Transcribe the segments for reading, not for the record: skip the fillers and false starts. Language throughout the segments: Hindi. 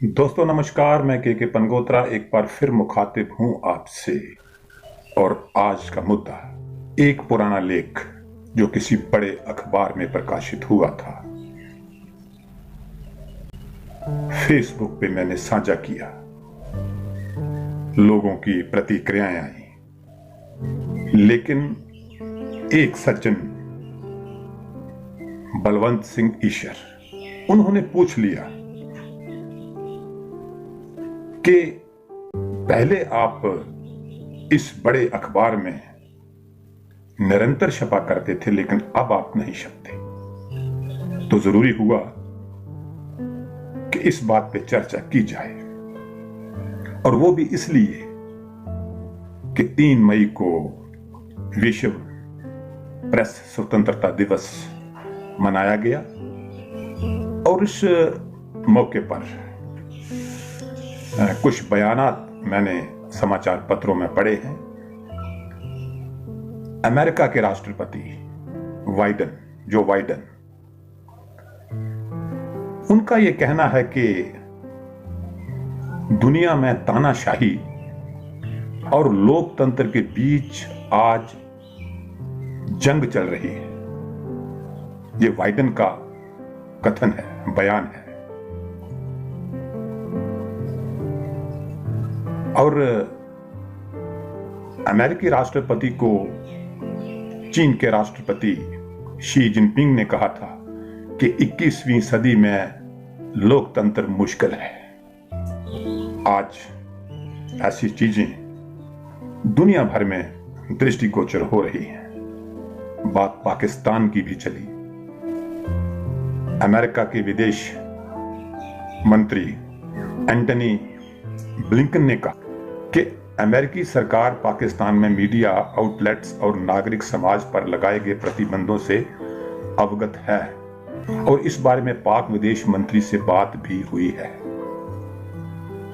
दोस्तों नमस्कार। मैं के पनगोत्रा एक बार फिर मुखातिब हूं आपसे। और आज का मुद्दा एक पुराना लेख जो किसी बड़े अखबार में प्रकाशित हुआ था, फेसबुक पे मैंने साझा किया। लोगों की प्रतिक्रियाएं आई, लेकिन एक सज्जन बलवंत सिंह ईशर, उन्होंने पूछ लिया कि पहले आप इस बड़े अखबार में निरंतर छपा करते थे, लेकिन अब आप नहीं छपते। तो जरूरी हुआ कि इस बात पे चर्चा की जाए, और वो भी इसलिए कि 3 मई को विश्व प्रेस स्वतंत्रता दिवस मनाया गया। और इस मौके पर कुछ बयानात मैंने समाचार पत्रों में पढ़े हैं। अमेरिका के राष्ट्रपति जो बाइडेन, उनका यह कहना है कि दुनिया में तानाशाही और लोकतंत्र के बीच आज जंग चल रही है। यह बाइडेन का कथन है, बयान है। और अमेरिकी राष्ट्रपति को चीन के राष्ट्रपति शी जिनपिंग ने कहा था कि 21वीं सदी में लोकतंत्र मुश्किल है। आज ऐसी चीजें दुनिया भर में दृष्टिगोचर हो रही हैं। बात पाकिस्तान की भी चली। अमेरिका के विदेश मंत्री एंटनी ब्लिंकन ने कहा कि अमेरिकी सरकार पाकिस्तान में मीडिया आउटलेट्स और नागरिक समाज पर लगाए गए प्रतिबंधों से अवगत है, और इस बारे में पाक विदेश मंत्री से बात भी हुई है।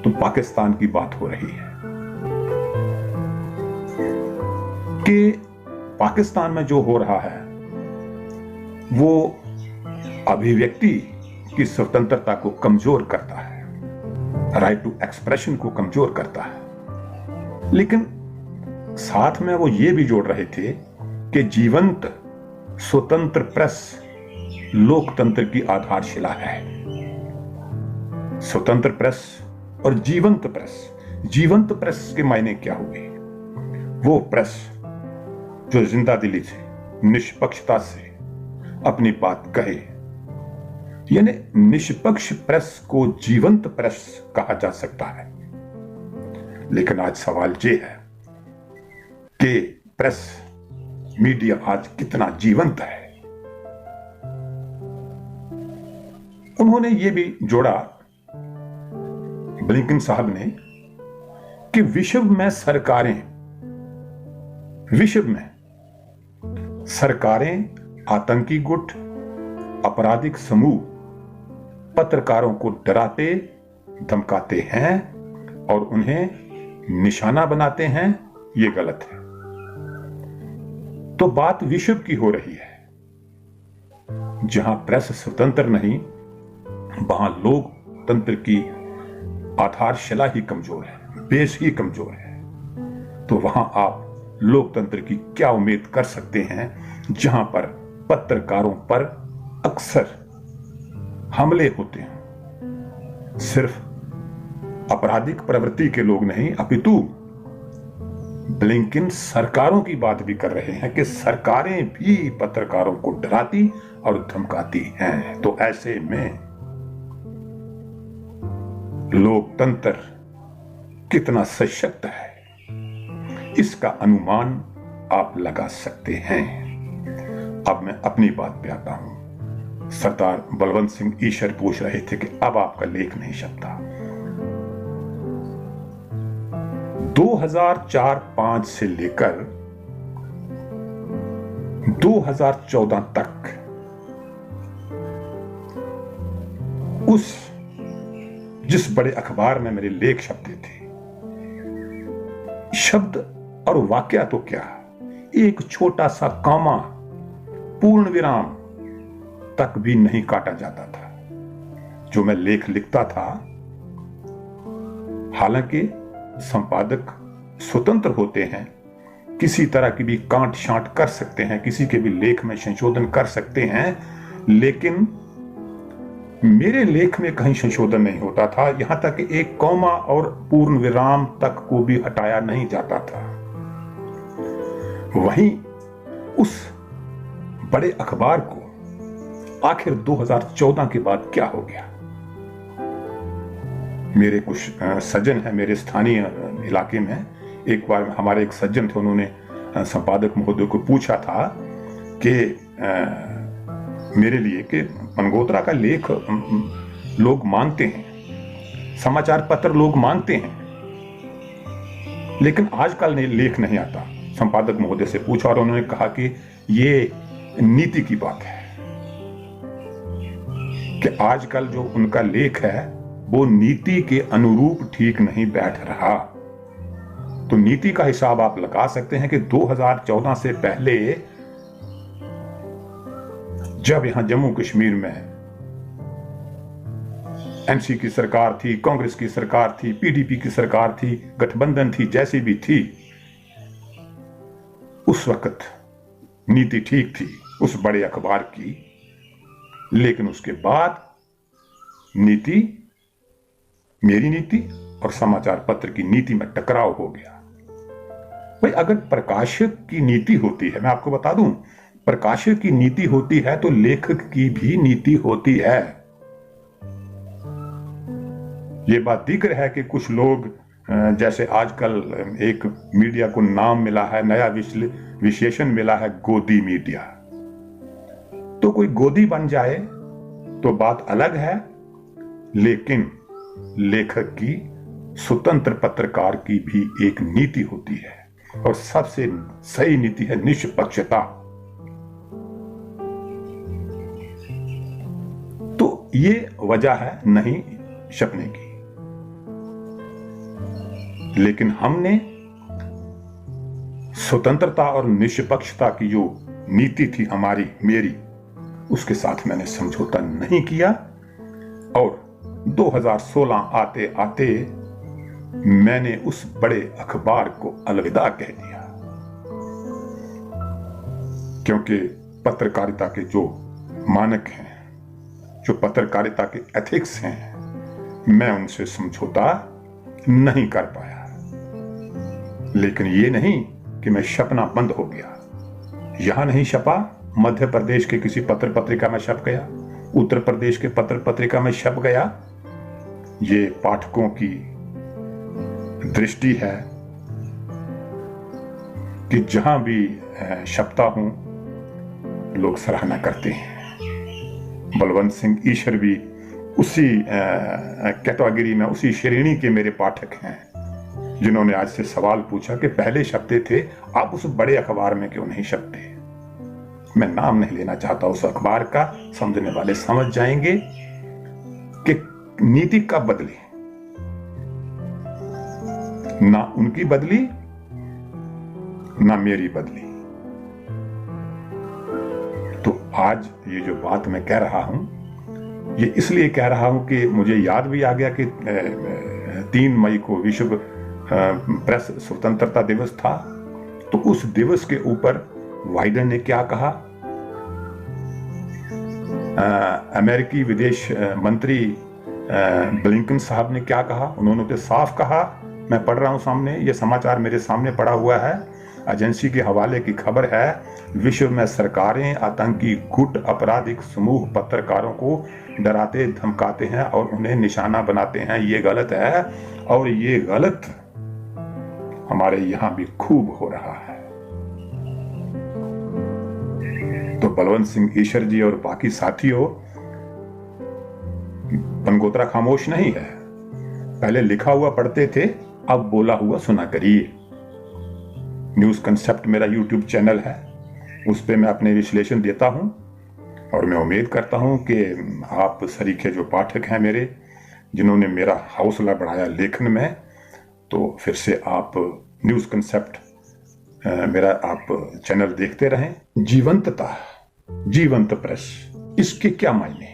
तो पाकिस्तान की बात हो रही है कि पाकिस्तान में जो हो रहा है वो अभिव्यक्ति की स्वतंत्रता को कमजोर करता है, राइट टू एक्सप्रेशन को कमजोर करता है। लेकिन साथ में वो ये भी जोड़ रहे थे कि जीवंत स्वतंत्र प्रेस लोकतंत्र की आधारशिला है। स्वतंत्र प्रेस और जीवंत प्रेस के मायने क्या हुए? वो प्रेस जो जिंदा दिली से, निष्पक्षता से अपनी बात कहे, यानी निष्पक्ष प्रेस को जीवंत प्रेस कहा जा सकता है। लेकिन आज सवाल ये है कि प्रेस मीडिया आज कितना जीवंत है। उन्होंने ये भी जोड़ा, ब्लिंकन साहब ने, कि विश्व में सरकारें आतंकी गुट, आपराधिक समूह पत्रकारों को डराते धमकाते हैं और उन्हें निशाना बनाते हैं। ये गलत है। तो बात विश्व की हो रही है। जहां प्रेस स्वतंत्र नहीं, वहां लोकतंत्र की आधारशिला ही कमजोर है, बेस ही कमजोर है। तो वहां आप लोकतंत्र की क्या उम्मीद कर सकते हैं, जहां पर पत्रकारों पर अक्सर हमले होते हैं? सिर्फ आपराधिक प्रवृत्ति के लोग नहीं, अपितु ब्लिंकन सरकारों की बात भी कर रहे हैं कि सरकारें भी पत्रकारों को डराती और धमकाती हैं। तो ऐसे में लोकतंत्र कितना सशक्त है, इसका अनुमान आप लगा सकते हैं। अब मैं अपनी बात पे आता हूं। सरदार बलवंत सिंह ईशर पूछ रहे थे कि अब आपका लेख नहीं छपता। 2004-05 से लेकर 2014 तक जिस बड़े अखबार में मेरे लेख छपते थे, शब्द और वाक्य तो क्या, एक छोटा सा कॉमा, पूर्ण विराम तक भी नहीं काटा जाता था। जो मैं लेख लिखता था हालांकि संपादक स्वतंत्र होते हैं, किसी तरह की भी कांट छांट कर सकते हैं, किसी के भी लेख में संशोधन कर सकते हैं, लेकिन मेरे लेख में कहीं संशोधन नहीं होता था। यहां तक कि एक कॉमा और पूर्ण विराम तक को भी हटाया नहीं जाता था। वहीं उस बड़े अखबार को आखिर 2014 के बाद क्या हो गया? मेरे कुछ सज्जन हैं मेरे स्थानीय इलाके में। एक बार हमारे एक सज्जन थे, उन्होंने संपादक महोदय को पूछा था कि मेरे लिए कि मनगोत्रा का लेख लोग मानते हैं, समाचार पत्र लोग मानते हैं, लेकिन आजकल लेख नहीं आता। संपादक महोदय से पूछा और उन्होंने कहा कि ये नीति की बात है कि आजकल जो उनका लेख है वो नीति के अनुरूप ठीक नहीं बैठ रहा। तो नीति का हिसाब आप लगा सकते हैं कि 2014 से पहले जब यहां जम्मू कश्मीर में एमसी की सरकार थी, कांग्रेस की सरकार थी, पीडीपी की सरकार थी, गठबंधन थी, जैसी भी थी, उस वक्त नीति ठीक थी उस बड़े अखबार की। लेकिन उसके बाद नीति, मेरी नीति और समाचार पत्र की नीति में टकराव हो गया। भाई, अगर प्रकाशक की नीति होती है, मैं आपको बता दूं, प्रकाशक की नीति होती है तो लेखक की भी नीति होती है। ये बात दिख रहा है कि कुछ लोग, जैसे आजकल एक मीडिया को नाम मिला है, नया विशेषण मिला है, गोदी मीडिया। तो कोई गोदी बन जाए तो बात अलग है, लेकिन लेखक की, स्वतंत्र पत्रकार की भी एक नीति होती है और सबसे सही नीति है निष्पक्षता। तो ये वजह है नहीं छपने की। लेकिन हमने स्वतंत्रता और निष्पक्षता की जो नीति थी हमारी, मेरी, उसके साथ मैंने समझौता नहीं किया और 2016 आते आते मैंने उस बड़े अखबार को अलविदा कह दिया, क्योंकि पत्रकारिता के जो मानक हैं, जो पत्रकारिता के एथिक्स हैं, मैं उनसे समझौता नहीं कर पाया। लेकिन ये नहीं कि मैं छपना बंद हो गया। यहां नहीं छपा, मध्य प्रदेश के किसी पत्र पत्रिका में छप गया, उत्तर प्रदेश के पत्र पत्रिका में छप गया। ये पाठकों की दृष्टि है कि जहां भी छपता हूं लोग सराहना करते हैं। बलवंत सिंह ईश्वर भी उसी कैटेगरी में, उसी श्रेणी के मेरे पाठक हैं जिन्होंने आज से सवाल पूछा कि पहले छपते थे, आप उस बड़े अखबार में क्यों नहीं छपते। मैं नाम नहीं लेना चाहता उस अखबार का, समझने वाले समझ जाएंगे कि नीति कब बदली। ना उनकी बदली, ना मेरी बदली। तो आज ये जो बात मैं कह रहा हूं, ये इसलिए कह रहा हूं कि मुझे याद भी आ गया कि 3 मई को विश्व प्रेस स्वतंत्रता दिवस था। तो उस दिवस के ऊपर वाइडन ने क्या कहा, अमेरिकी विदेश मंत्री ब्लिंकन साहब ने क्या कहा। उन्होंने तो साफ कहा, मैं पढ़ रहा हूं सामने, ये समाचार मेरे सामने पड़ा हुआ है, एजेंसी के हवाले की खबर है, विश्व में सरकारें आतंकी गुट आपराधिक समूह पत्रकारों को डराते धमकाते हैं और उन्हें निशाना बनाते हैं। ये गलत है और ये गलत हमारे यहां भी खूब हो रहा है। तो बलवंत सिंह ईश्वर जी और बाकी साथियों, मनगोत्रा खामोश नहीं है। पहले लिखा हुआ पढ़ते थे, अब बोला हुआ सुना करिए। न्यूज कंसेप्ट मेरा यूट्यूब चैनल है, उस पे मैं अपने विश्लेषण देता हूं और मैं उम्मीद करता हूं कि आप सरीखे जो पाठक हैं मेरे, जिन्होंने मेरा हौसला बढ़ाया लेखन में, तो फिर से आप न्यूज कंसेप्ट मेरा आप चैनल देखते रहें। जीवंतता, जीवंत प्रेस, इसके क्या मायने?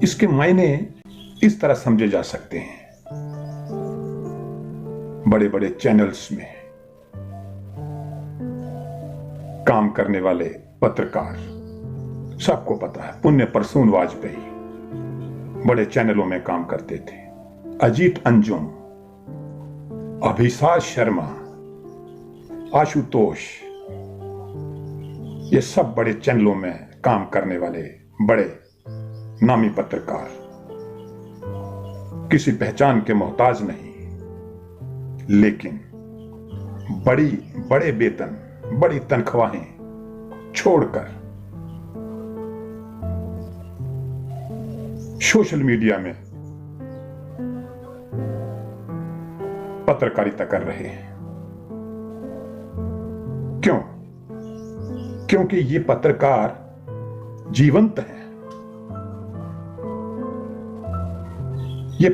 इसके मायने इस तरह समझे जा सकते हैं। बड़े बड़े चैनल्स में काम करने वाले पत्रकार, सबको पता है, पुण्य प्रसून वाजपेयी बड़े चैनलों में काम करते थे। अजीत अंजुम, अभिषेक शर्मा, आशुतोष, ये सब बड़े चैनलों में काम करने वाले बड़े नामी पत्रकार, किसी पहचान के मोहताज नहीं, लेकिन बड़े वेतन, बड़ी तनख्वाहें छोड़कर सोशल मीडिया में पत्रकारिता कर रहे हैं। क्यों? क्योंकि ये पत्रकार जीवंत हैं। ये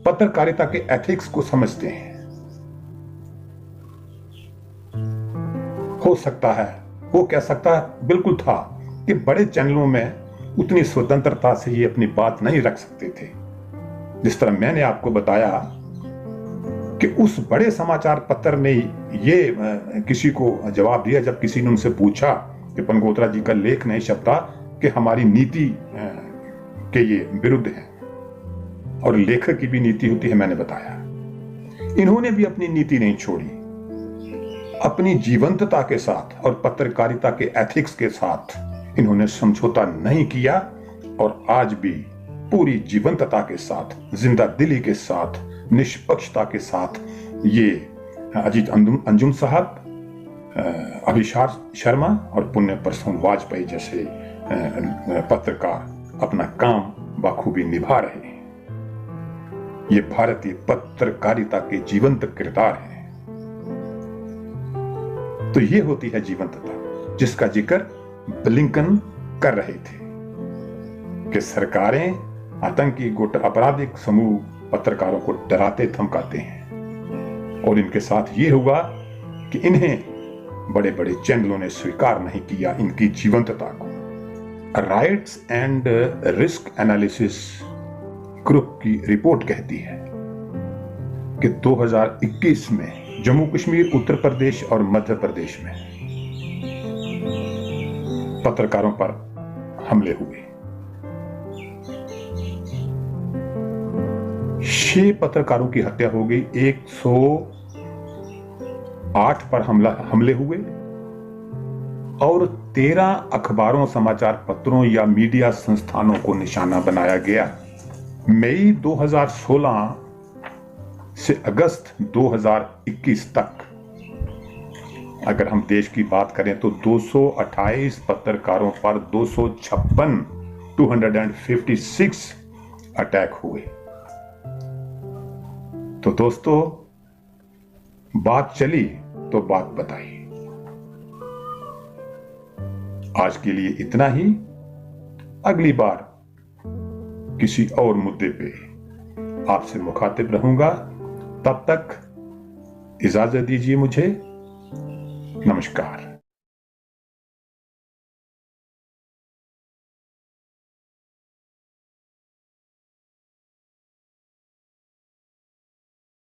पत्रकारिता के एथिक्स को समझते हैं। हो सकता है, वो कह सकता है, बिल्कुल था कि बड़े चैनलों में उतनी स्वतंत्रता से ये अपनी बात नहीं रख सकते थे। जिस तरह मैंने आपको बताया कि उस बड़े समाचार पत्र ने ये किसी को जवाब दिया जब किसी ने उनसे पूछा कि पनगोत्रा जी का लेख नहीं छपता कि हमारी नीति के ये विरुद्ध है, और लेखक की भी नीति होती है, मैंने बताया। इन्होंने भी अपनी नीति नहीं छोड़ी, अपनी जीवंतता के साथ और पत्रकारिता के एथिक्स के साथ इन्होंने समझौता नहीं किया, और आज भी पूरी जीवंतता के साथ, जिंदा दिली के साथ, निष्पक्षता के साथ ये अजीत अंजुम साहब, अभिषेक शर्मा और पुण्य प्रसून वाजपेयी जैसे पत्रकार अपना काम बखूबी निभा रहे हैं। ये भारतीय पत्रकारिता के जीवंत किरदार हैं। तो ये होती है जीवंतता, जिसका जिक्र ब्लिंकन कर रहे थे कि सरकारें, आतंकी गुट, आपराधिक समूह पत्रकारों को डराते धमकाते हैं, और इनके साथ ये हुआ कि इन्हें बड़े बड़े चैनलों ने स्वीकार नहीं किया इनकी जीवंतता को। Rights and risk analysis group की रिपोर्ट कहती है कि 2021 में जम्मू कश्मीर, उत्तर प्रदेश और मध्य प्रदेश में पत्रकारों पर हमले हुए। 6 पत्रकारों की हत्या हो गई, 108 पर हमले हुए, और 13 अखबारों, समाचार पत्रों या मीडिया संस्थानों को निशाना बनाया गया। मई 2016 से अगस्त 2021 तक अगर हम देश की बात करें तो 228 पत्रकारों पर 256 अटैक हुए। तो दोस्तों, बात चली तो बात बताई। आज के लिए इतना ही। अगली बार किसी और मुद्दे पे आपसे मुखातिब रहूंगा। तब तक इजाजत दीजिए मुझे। नमस्कार।